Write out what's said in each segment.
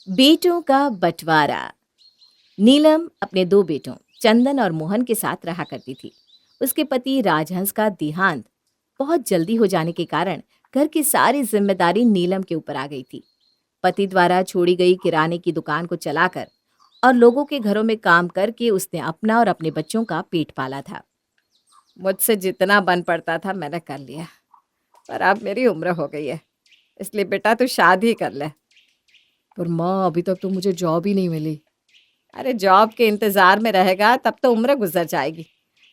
बेटों का बंटवारा। नीलम अपने दो बेटों चंदन और मोहन के साथ रहा करती थी। उसके पति राजहंस का देहांत बहुत जल्दी हो जाने के कारण घर की सारी जिम्मेदारी नीलम के ऊपर आ गई थी। पति द्वारा छोड़ी गई किराने की दुकान को चलाकर और लोगों के घरों में काम करके उसने अपना और अपने बच्चों का पेट पाला था। मुझसे जितना बन पड़ता था मैंने कर लिया, पर अब मेरी उम्र हो गई है, इसलिए बेटा तू शादी कर ले। पर माँ, अभी तक तो मुझे जॉब ही नहीं मिली। अरे जॉब के इंतजार में रहेगा तब तो उम्र गुजर जाएगी।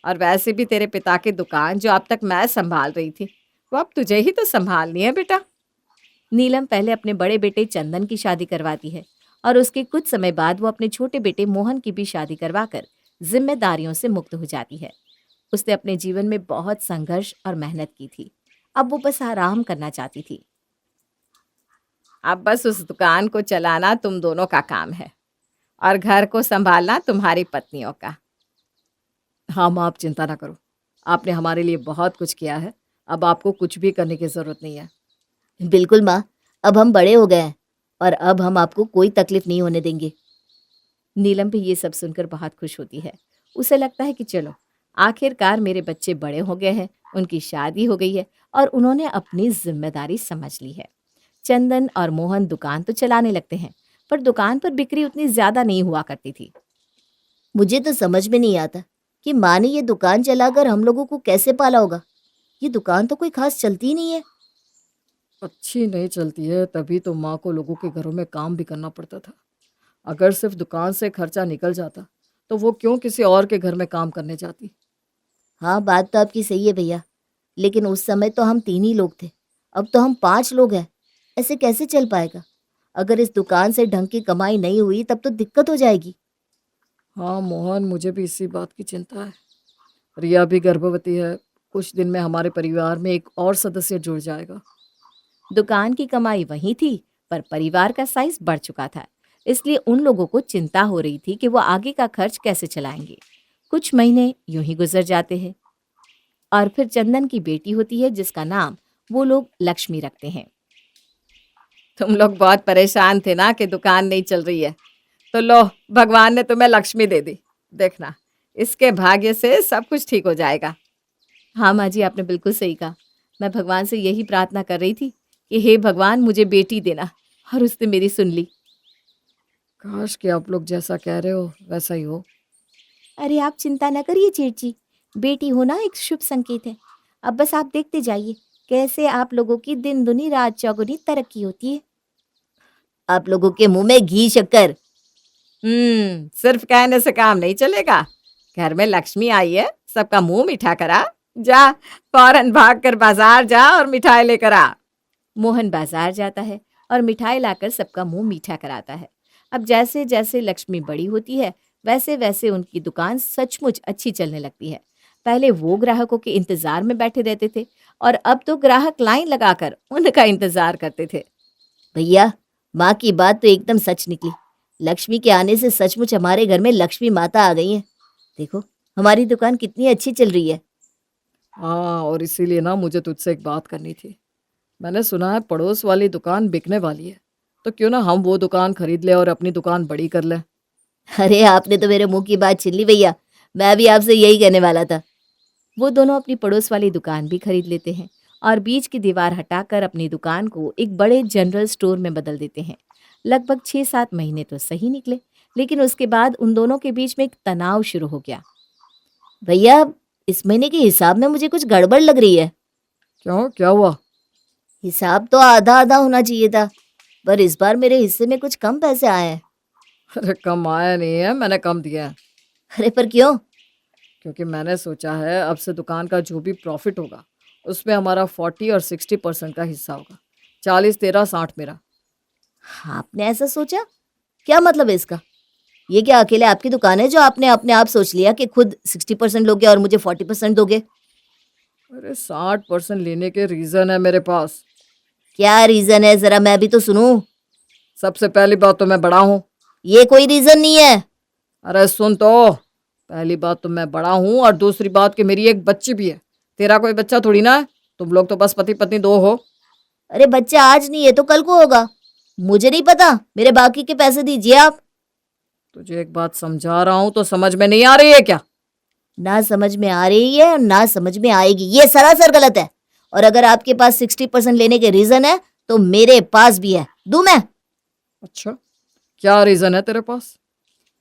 और वैसे भी तेरे पिता की दुकान जो अब तक मैं संभाल रही थी, वो अब तुझे ही तो संभालनी है बेटा। नीलम पहले अपने बड़े बेटे चंदन की शादी करवाती है और उसके कुछ समय बाद वो अपने छोटे बेटे मोहन की भी शादी करवाकर जिम्मेदारियों से मुक्त हो जाती है। उसने अपने जीवन में बहुत संघर्ष और मेहनत की थी। अब वो बस आराम करना चाहती थी। अब बस उस दुकान को चलाना तुम दोनों का काम है और घर को संभालना तुम्हारी पत्नियों का। हाँ माँ, आप चिंता ना करो। आपने हमारे लिए बहुत कुछ किया है। अब आपको कुछ भी करने की ज़रूरत नहीं है। बिल्कुल माँ, अब हम बड़े हो गए हैं और अब हम आपको कोई तकलीफ नहीं होने देंगे। नीलम भी ये सब सुनकर बहुत खुश होती है। उसे लगता है कि चलो, आखिरकार मेरे बच्चे बड़े हो गए हैं, उनकी शादी हो गई है और उन्होंने अपनी जिम्मेदारी समझ ली है। चंदन और मोहन दुकान तो चलाने लगते हैं, पर दुकान पर बिक्री उतनी ज्यादा नहीं हुआ करती थी। मुझे तो समझ में नहीं आता कि माँ ने ये दुकान चलाकर हम लोगों को कैसे पाला होगा। ये दुकान तो कोई खास चलती ही नहीं है। अच्छी नहीं चलती है, तभी तो माँ को लोगों के घरों में काम भी करना पड़ता था। अगर सिर्फ दुकान से खर्चा निकल जाता तो वो क्यों किसी और के घर में काम करने जाती। हाँ, बात तो आपकी सही है भैया, लेकिन उस समय तो हम 3 ही लोग थे। अब तो हम 5 लोग हैं। ऐसे कैसे चल पाएगा? अगर इस दुकान से ढंग की कमाई नहीं हुई तब तो दिक्कत हो जाएगी। हाँ मोहन, मुझे भी इसी बात की चिंता है। रिया भी गर्भवती है। कुछ दिन में हमारे परिवार में एक और सदस्य जुड़ जाएगा। दुकान की कमाई वही थी, पर परिवार का साइज बढ़ चुका था। इसलिए उन लोगों को चिंता हो रही थी कि वो आगे का खर्च कैसे चलाएंगे। कुछ महीने यूं ही गुजर जाते हैं और फिर चंदन की बेटी होती है जिसका नाम वो लोग लक्ष्मी रखते हैं। तुम लोग बहुत परेशान थे ना कि दुकान नहीं चल रही है, तो लो, भगवान ने तुम्हें लक्ष्मी दे दी। देखना, इसके भाग्य से सब कुछ ठीक हो जाएगा। हाँ माँ जी, आपने बिल्कुल सही कहा। मैं भगवान से यही प्रार्थना कर रही थी कि हे भगवान मुझे बेटी देना, और उसने मेरी सुन ली। काश कि आप लोग जैसा कह रहे हो वैसा ही हो। अरे आप चिंता न करिए चेटजी, बेटी होना एक शुभ संकेत है। अब बस आप देखते जाइए कैसे आप लोगों की दिन दुनी रात चौगुनी तरक्की होती है। आप लोगों के मुंह में घी शक्कर। सिर्फ कहने से काम नहीं चलेगा। घर में लक्ष्मी आई है, सबका मुंह मीठा करा। जा, फौरन भाग कर बाजार जा और मिठाई लेकर आ। मोहन बाजार जाता है और मिठाई लाकर सबका मुंह मीठा कराता है। अब जैसे जैसे लक्ष्मी बड़ी होती है, वैसे वैसे उनकी दुकान सचमुच अच्छी चलने लगती है। पहले वो ग्राहकों के इंतजार में बैठे रहते थे और अब तो ग्राहक लाइन लगाकर उनका इंतजार करते थे। भैया, माँ की बात तो एकदम सच निकली। लक्ष्मी के आने से सचमुच हमारे घर में लक्ष्मी माता आ गई है। देखो, हमारी दुकान कितनी अच्छी चल रही है। हाँ, और इसीलिए ना मुझे तुझसे एक बात करनी थी। मैंने सुना है पड़ोस वाली दुकान बिकने वाली है, तो क्यों ना हम वो दुकान खरीद ले और अपनी दुकान बड़ी कर ले। अरे, आपने तो मेरे मुंह की बात छीन ली भैया। मैं भी आपसे यही कहने वाला था। वो दोनों अपनी पड़ोस वाली दुकान भी खरीद लेते हैं और बीच की दीवार हटाकर अपनी दुकान को एक बड़े जनरल स्टोर में बदल देते हैं। लगभग 6-7 महीने तो सही निकले, लेकिन उसके बाद उन दोनों के बीच में एक तनाव शुरू हो गया। भैया, इस महीने के हिसाब में मुझे कुछ गड़बड़ लग रही है। क्यों, क्या हुआ? हिसाब तो आधा आधा होना चाहिए था, पर इस बार मेरे हिस्से में कुछ कम पैसे आए हैं। अरे कम आया नहीं है, मैंने कम दिया है। अरे पर क्यों? क्योंकि मैंने सोचा है अब से दुकान का जो भी प्रॉफिट होगा उसमें हमारा 40 और 60% का हिस्सा होगा। 40 तेरा, 60 मेरा। आपने ऐसा सोचा? क्या मतलब है इसका? ये क्या अकेले आपकी दुकान है जो आपने अपने आप सोच लिया कि खुद 60% लोगे और मुझे 40% दोगे? अरे 60% लेने के रीज़न है मेरे पास। क्या रीजन है, जरा मैं भी तो सुनूं। सबसे पहली बात तो मैं बड़ा हूँ। ये कोई रीजन नहीं है। अरे सुन तो, पहली बात तो मैं बड़ा हूँ और दूसरी बात कि मेरी एक बच्ची भी है। तेरा कोई बच्चा थोड़ी ना है, तुम लोग तो बस पति पत्नी दो हो। अरे बच्चा आज नहीं है तो कल को होगा। मुझे नहीं पता, मेरे बाकी के पैसे दीजिए आप। तुझे एक बात समझा रहा हूं तो समझ में नहीं आ रही है क्या? ना समझ में आ रही है और ना समझ में आएगी, ये सरासर गलत है। और अगर आपके पास 60% लेने के रीजन है तो मेरे पास भी है, दूं मैं? अच्छा, क्या रीजन है तेरे पास?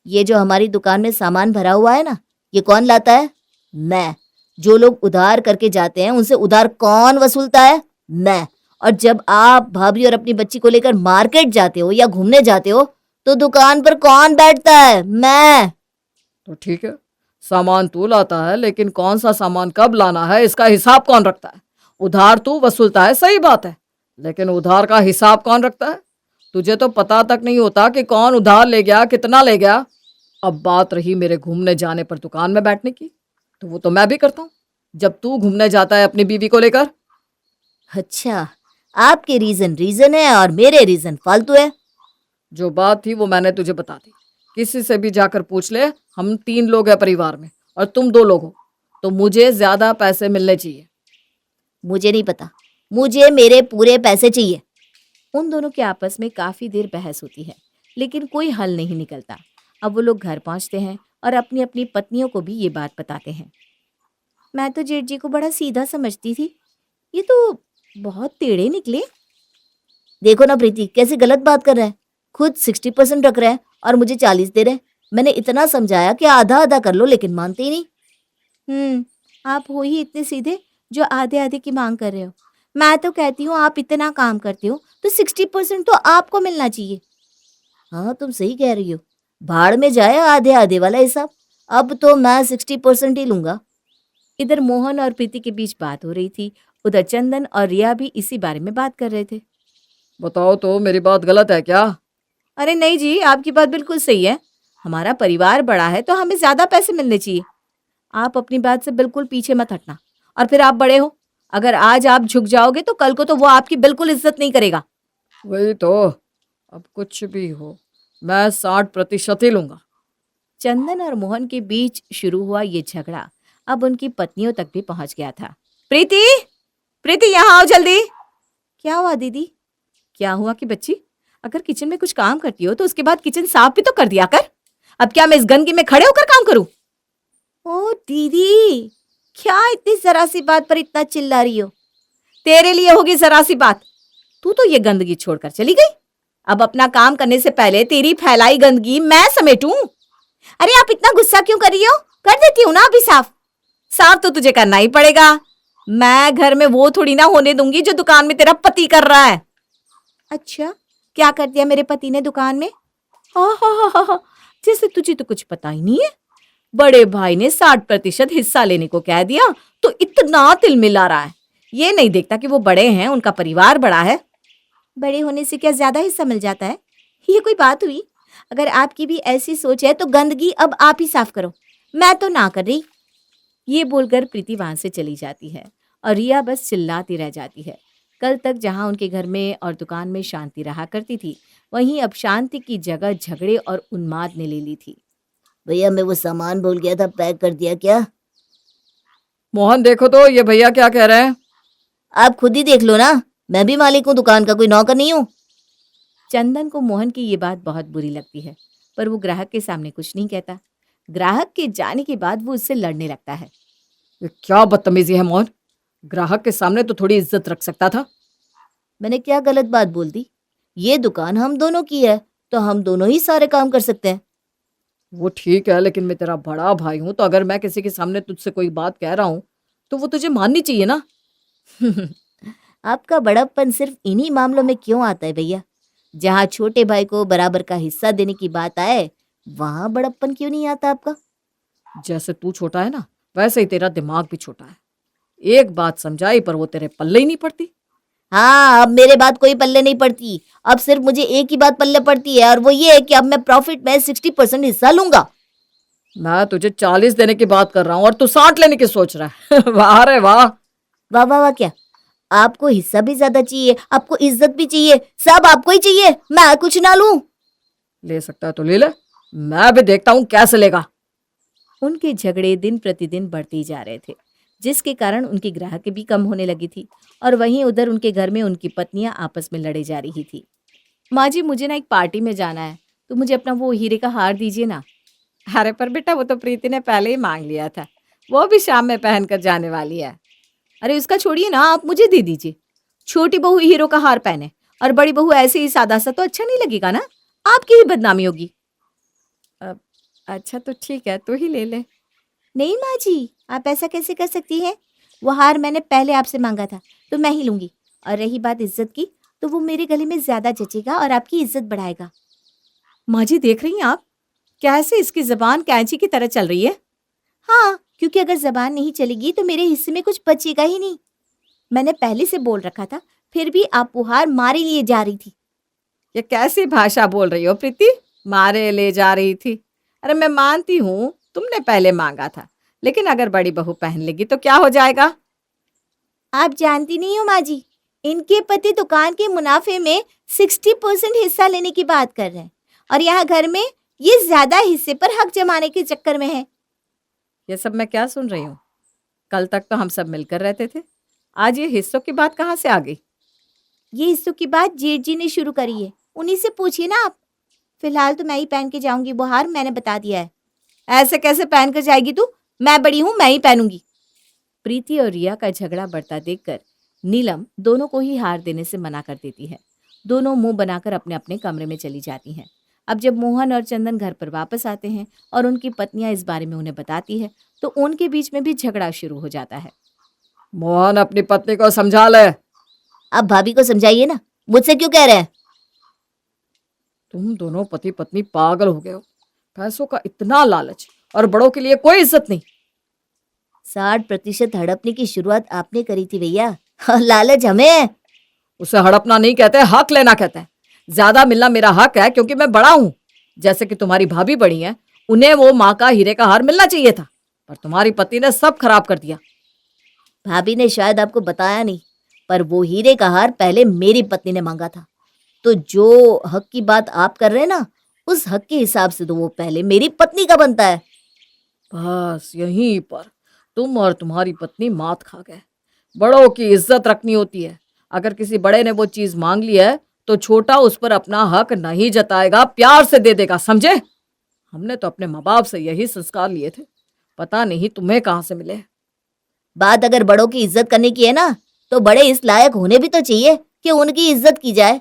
ये जो हमारी दुकान में सामान भरा हुआ है ना, ये कौन लाता है? मैं। जो लोग उधार करके जाते हैं उनसे उधार कौन वसूलता है? मैं। और जब आप भाभी और अपनी बच्ची को लेकर मार्केट जाते हो या घूमने जाते हो तो दुकान पर कौन बैठता है? मैं। तो ठीक है, सामान तू लाता है, लेकिन कौन सा सामान कब लाना है इसका हिसाब कौन रखता है? उधार तू वसूलता है, सही बात है, लेकिन उधार का हिसाब कौन रखता है? तुझे तो पता तक नहीं होता कि कौन उधार ले गया, कितना ले गया। अब बात रही मेरे घूमने जाने पर दुकान में बैठने की, तो वो तो मैं भी करता हूँ जब तू घूमने जाता है अपनी बीवी को लेकर। अच्छा, आपके रीजन रीजन है और मेरे रीजन फालतू है। जो बात थी वो मैंने तुझे बता दी, किसी से भी जाकर पूछ ले। हम 3 लोग हैं परिवार में और तुम 2 लोग हो, तो मुझे ज्यादा पैसे मिलने चाहिए। मुझे नहीं पता, मुझे मेरे पूरे पैसे चाहिए। उन दोनों के आपस में काफी देर बहस होती है, लेकिन कोई हल नहीं निकलता। अब वो लोग घर पहुंचते हैं और अपनी अपनी पत्नियों को भी ये बात बताते हैं। मैं तो जेठ जी को बड़ा सीधा समझती थी, ये तो बहुत टेढ़े निकले। देखो ना प्रीति, कैसे गलत बात कर रहा है। खुद 60% रख रहा है और मुझे 40 दे रहे हैं। मैंने इतना समझाया कि आधा आधा कर लो, लेकिन मानते ही नहीं। आप हो ही इतने सीधे जो आधे आधे की मांग कर रहे हो। मैं तो कहती हूँ आप इतना काम करते हो तो 60% तो आपको मिलना चाहिए। हाँ, तुम सही कह रही हो। भाड़ में जाए आधे आधे वाला हिसाब। अब तो मैं 60% ही लूंगा। इधर मोहन और प्रीति के बीच बात हो रही थी, उधर चंदन और रिया भी इसी बारे में बात कर रहे थे। बताओ तो, मेरी बात गलत है क्या? अरे नहीं जी, आपकी बात बिल्कुल सही है। हमारा परिवार बड़ा है तो हमें ज्यादा पैसे मिलने चाहिए। आप अपनी बात से बिल्कुल पीछे मत हटना। और फिर आप बड़े हो, अगर आज आप झुक जाओगे तो कल को तो वो आपकी बिल्कुल इज्जत नहीं करेगा। वही तो, अब कुछ भी हो मैं 60% ही लूंगा। चंदन और मोहन के बीच शुरू हुआ ये झगड़ा अब उनकी पत्नियों तक भी पहुंच गया था। प्रीति, प्रीति यहाँ आओ जल्दी। क्या हुआ दीदी? क्या हुआ कि बच्ची, अगर किचन में कुछ काम करती हो तो उसके बाद किचन साफ भी तो कर दिया कर। अब क्या मैं इस गंदगी में खड़े होकर काम करूं? ओ दीदी, क्या इतनी जरा सी बात पर इतना चिल्ला रही हो? तेरे लिए होगी जरा सी बात, तू तो ये गंदगी छोड़कर चली गई। अब अपना काम करने से पहले तेरी फैलाई गंदगी मैं समेटूं? अरे आप इतना गुस्सा क्यों कर रही हो? कर देती हूँ ना अभी साफ। साफ तो तुझे करना ही पड़ेगा। मैं घर में वो थोड़ी ना होने दूंगी जो दुकान में तेरा पति कर रहा है। अच्छा, क्या कर दिया मेरे पति ने दुकान में? हा, जैसे तुझे तो कुछ पता ही नहीं है। बड़े भाई ने 60% हिस्सा लेने को कह दिया तो इतना तिल मिला रहा है। ये नहीं देखता कि वो बड़े हैं, उनका परिवार बड़ा है। बड़े होने से क्या ज्यादा हिस्सा मिल जाता है? ये कोई बात हुई? अगर आपकी भी ऐसी सोच है तो गंदगी अब आप ही साफ करो, मैं तो ना कर रही। ये बोलकर प्रीति वहां से चली जाती है और रिया बस चिल्लाती रह जाती है। कल तक जहां उनके घर में और दुकान में शांति रहा करती थी, वहीं अब शांति की जगह झगड़े और उन्माद ने ले ली थी। भैया, मैं वो सामान भूल गया था, पैक कर दिया क्या? मोहन देखो तो, ये भैया क्या कह रहे हैं। आप खुद ही देख लो ना, मैं भी मालिक हूँ दुकान का, कोई नौकर नहीं हूँ। चंदन को मोहन की ये बात बहुत बुरी लगती है, पर वो ग्राहक के सामने कुछ नहीं कहता। ग्राहक के जाने के बाद वो उससे लड़ने लगता है। ये क्या बदतमीजी है मोहन, ग्राहक के सामने तो थोड़ी इज्जत रख सकता था। मैंने क्या गलत बात बोल दी? ये दुकान हम दोनों की है तो हम दोनों ही सारे काम कर सकते हैं। वो ठीक है, लेकिन मैं तेरा बड़ा भाई हूं, तो अगर मैं किसी के सामने तुझसे कोई बात कह रहा हूं तो वो तुझे माननी चाहिए ना। आपका बड़प्पन सिर्फ इन्हीं मामलों में क्यों आता है भैया? जहाँ छोटे भाई को बराबर का हिस्सा देने की बात आए, वहां बड़प्पन क्यों नहीं आता आपका? जैसे तू छोटा है ना, वैसे ही तेरा दिमाग भी छोटा है। एक बात समझाई पर वो तेरे पल्ले ही नहीं पड़ती। हाँ, अब मेरे बात कोई पल्ले नहीं पड़ती। अब सिर्फ मुझे एक ही बात पल्ले पड़ती है, और वो ये है कि अब मैं प्रॉफिट में 60% हिस्सा लूंगा। मैं तुझे 40 देने की बात कर रहा हूँ और तू 60 लेने की सोच रहा है। वाह रे वाह। वाह वाह वाह क्या? आपको हिस्सा भी ज्यादा चाहिए, आपको इज्जत भी चाहिए, सब आपको ही चाहिए, मैं कुछ ना लूं? ले सकता है तो ले ले, मैं भी देखता हूँ कैसे लेगा। उनके झगड़े दिन प्रतिदिन बढ़ते ही जा रहे थे, जिसके कारण उनकी ग्राहक भी कम होने लगी थी और वहीं उधर उनके घर में उनकी पत्नियां आपस में लड़े जा रही थी। माँ जी, मुझे ना एक पार्टी में जाना है, तो मुझे अपना वो हीरे का हार दीजिए ना। अरे पर बेटा, वो तो प्रीति ने पहले ही मांग लिया था, वो भी शाम में पहन कर जाने वाली है। अरे उसका छोड़िए ना, आप मुझे दे दीजिए। छोटी बहू हीरो का हार पहने और बड़ी बहू ऐसे ही सादा सा तो अच्छा नहीं लगेगा ना, आपकी ही बदनामी होगी। अब अच्छा तो ठीक है, तो ही ले ले। नहीं माँ जी, आप ऐसा कैसे कर सकती हैं? वो हार मैंने पहले आपसे मांगा था, तो मैं ही लूंगी। और रही बात इज्जत की, तो वो मेरे गले में ज्यादा जचेगा और आपकी इज्जत बढ़ाएगा। माँ जी, देख रही हैं आप कैसे इसकी जबान कैंची की तरह चल रही है। हाँ, क्योंकि अगर जबान नहीं चलेगी तो मेरे हिस्से में कुछ बचेगा ही नहीं। मैंने पहले से बोल रखा था, फिर भी आप वो हार मारे लिए जा रही थी। ये कैसी भाषा बोल रही हो प्रीति, मारे ले जा रही थी। अरे मैं मानती हूँ तुमने पहले मांगा था, लेकिन अगर बड़ी बहू पहन लेगी तो क्या हो जाएगा। आप जानती नहीं हो माँ जी, इनके पति दुकान के मुनाफे में 60% हिस्सा लेने की बात कर रहे हैं, और यहाँ घर में ये ज्यादा हिस्से पर हक जमाने के चक्कर में है। ये सब मैं क्या सुन रही हूँ? कल तक तो हम सब मिलकर रहते थे, आज ये हिस्सों की बात कहाँ से आ गई? ये हिस्सों की बात जेठ जी ने शुरू करी है, उन्हीं से पूछिए ना आप। फिलहाल तो मैं ही पहन के जाऊंगी वो हार, मैंने बता दिया है। ऐसे कैसे पहन कर जाएगी तू? मैं बड़ी हूँ, मैं ही पहनूंगी। प्रीति और रिया का झगड़ा बढ़ता देखकर नीलम दोनों को ही हार देने से मना कर देती है। दोनों मुंह बनाकर अपने अपने कमरे में चली जाती हैं। अब जब मोहन और चंदन घर पर वापस आते हैं और उनकी पत्नियां इस बारे में उन्हें बताती है, तो उनके बीच में भी झगड़ा शुरू हो जाता है। मोहन, अपनी पत्नी को समझा ले। अब भाभी को समझाइए ना, मुझसे क्यों कह रहे हैं? तुम दोनों पति पत्नी पागल हो गए हो। पैसों का इतना लालच और बड़ों के लिए कोई इज्जत नहीं। 60% हड़पने की शुरुआत आपने करी थी भैया, और लालच हमें है। उसे हड़पना नहीं कहते, हक लेना कहते हैं। ज्यादा मिलना मेरा हक है क्योंकि मैं बड़ा हूं। जैसे कि तुम्हारी भाभी बड़ी है, उन्हें वो माँ का हीरे का हार मिलना चाहिए था, पर तुम्हारी पति ने सब खराब कर दिया। भाभी ने शायद आपको बताया नहीं, पर वो हीरे का हार पहले मेरी पत्नी ने मांगा था। तो जो हक की बात आप कर रहे हैं ना, उस हक के हिसाब से तो वो पहले मेरी पत्नी का बनता है। बस यहीं पर तुम और तुम्हारी पत्नी मात खा गए। बड़ों की इज्जत रखनी होती है। अगर किसी बड़े ने वो चीज मांग ली है तो छोटा उस पर अपना हक नहीं जताएगा, प्यार से दे देगा, समझे? हमने तो अपने माँ बाप से यही संस्कार लिए थे, पता नहीं तुम्हें कहाँ से मिले। बात अगर बड़ों की इज्जत करने की है ना, तो बड़े इस लायक होने भी तो चाहिए कि उनकी इज्जत की जाए।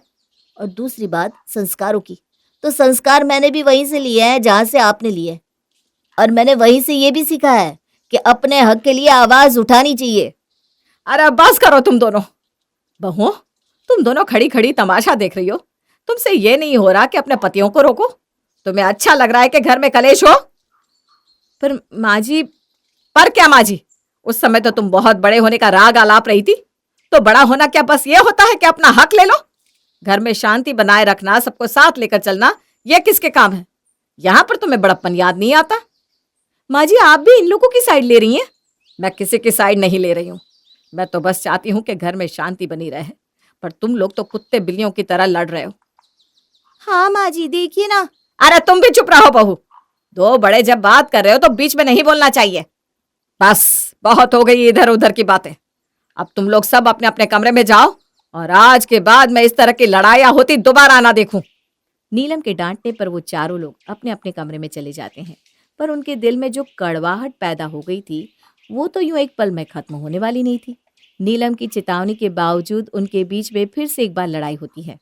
और दूसरी बात संस्कारों की, तो संस्कार मैंने भी वहीं से लिए हैं जहां से आपने लिए, और मैंने वहीं से ये भी सीखा है कि अपने हक के लिए आवाज उठानी चाहिए। अरे बस करो तुम दोनों। बहू, तुम दोनों खड़ी खड़ी तमाशा देख रही हो। तुमसे ये नहीं हो रहा कि अपने पतियों को रोको? तुम्हें अच्छा लग रहा है कि घर में कलेश हो? पर माँ जी, पर क्या माँ जी? उस समय तो तुम बहुत बड़े होने का राग आलाप रही थी। तो बड़ा होना क्या बस ये होता है कि अपना हक ले लो? घर में शांति बनाए रखना, सबको साथ लेकर चलना, ये किसके काम है? यहाँ पर तुम्हें बड़प्पन याद नहीं आता? माँ जी, आप भी इन लोगों की साइड ले रही हैं। मैं किसी की साइड नहीं ले रही हूँ। मैं तो बस चाहती हूँ कि घर में शांति बनी रहे, पर तुम लोग तो कुत्ते बिल्लियों की तरह लड़ रहे हो। हाँ माँ जी, देखिए ना। अरे तुम भी चुप रहो बहू। दो बड़े जब बात कर रहे हो तो बीच में नहीं बोलना चाहिए। बस बहुत हो गई इधर उधर की बातें। अब तुम लोग सब अपने अपने कमरे में जाओ, और आज के बाद मैं इस तरह की लड़ाइयाँ होती दोबारा ना देखूं। नीलम के डांटने पर वो चारों लोग अपने अपने कमरे में चले जाते हैं, पर उनके दिल में जो कड़वाहट पैदा हो गई थी, वो तो यूं एक पल में खत्म होने वाली नहीं थी। नीलम की चेतावनी के बावजूद उनके बीच में फिर से एक बार लड़ाई होती है।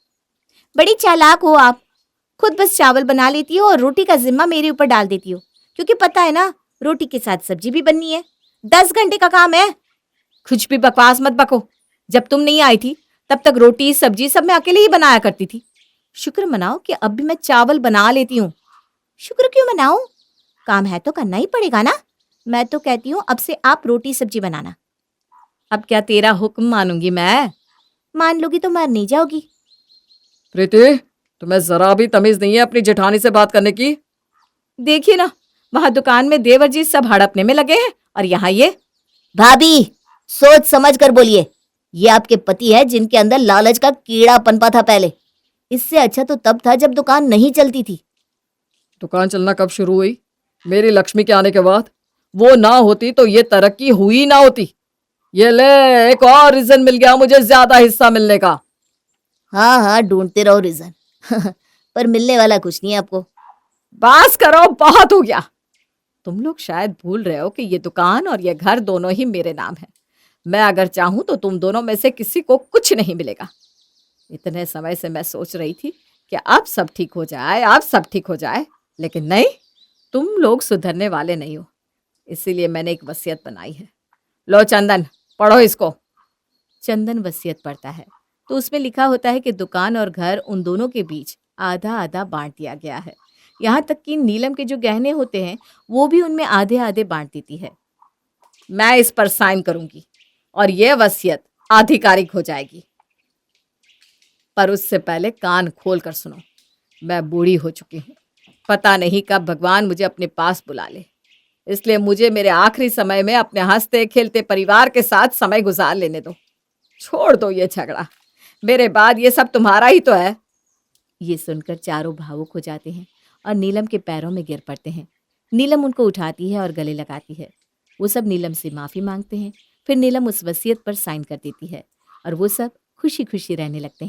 बड़ी चालाक हो आप, खुद बस चावल बना लेती हो और रोटी का जिम्मा मेरे ऊपर डाल देती हो, क्योंकि पता है ना रोटी के साथ सब्जी भी बननी है। 10 घंटे का काम है। कुछ भी बकवास मत बको। जब तुम नहीं आई थी तब तक रोटी सब्जी सब मैं अकेले ही बनाया करती थी। शुक्र मनाओ कि अब भी मैं चावल बना लेती हूँ। शुक्र क्यों मनाऊं? काम है तो करना ही पड़ेगा ना। मैं तो कहती हूँ अब से आप रोटी सब्जी बनाना। अब क्या तेरा हुक्म मानूंगी मैं? मान लोगी तो मर नहीं जाओगी। प्रीति, तुम्हें जरा भी तमीज नहीं है अपनी जेठानी से बात करने की? देखिए ना, वहां दुकान में देवर जी सब हड़पने में लगे हैं, और यहाँ ये। भाभी, सोच समझ कर बोलिए। ये आपके पति है जिनके अंदर लालच का कीड़ा पनपा था पहले। इससे अच्छा तो तब था जब दुकान नहीं चलती थी। दुकान चलना कब शुरू हुई? मेरी लक्ष्मी के आने के बाद। वो ना होती तो ये तरक्की हुई ना होती। ये ले, एक और रीजन मिल गया मुझे ज्यादा हिस्सा मिलने का। हाँ हाँ, ढूंढते रहो रीजन। पर मिलने वाला कुछ नहीं है आपको। बस करो, बहुत हो गया। तुम लोग शायद भूल रहे हो कि ये दुकान और ये घर दोनों ही मेरे नाम है। मैं अगर चाहूं तो तुम दोनों में से किसी को कुछ नहीं मिलेगा। इतने समय से मैं सोच रही थी कि अब सब ठीक हो जाए, अब सब ठीक हो जाए, लेकिन नहीं, तुम लोग सुधरने वाले नहीं हो। इसीलिए मैंने एक वसीयत बनाई है। लो चंदन, पढ़ो इसको। चंदन वसीयत पढ़ता है तो उसमें लिखा होता है कि दुकान और घर उन दोनों के बीच आधा आधा बांट दिया गया है। यहाँ तक कि नीलम के जो गहने होते हैं वो भी उनमें आधे आधे बांट देती है। मैं इस पर साइन करूंगी और ये वसीयत आधिकारिक हो जाएगी। पर उससे पहले कान खोल कर सुनो। मैं बूढ़ी हो चुकी हूँ। पता नहीं कब भगवान मुझे अपने पास बुला ले। इसलिए मुझे मेरे आखिरी समय में अपने हंसते खेलते परिवार के साथ समय गुजार लेने दो। छोड़ दो ये झगड़ा। मेरे बाद ये सब तुम्हारा ही तो है। ये सुनकर चारों भावुक हो जाते हैं और नीलम के पैरों में गिर पड़ते हैं। नीलम उनको उठाती है और गले लगाती है। वो सब नीलम से माफ़ी मांगते हैं। फिर नीलम उस वसीयत पर साइन कर देती है और वो सब खुशी खुशी रहने लगते हैं।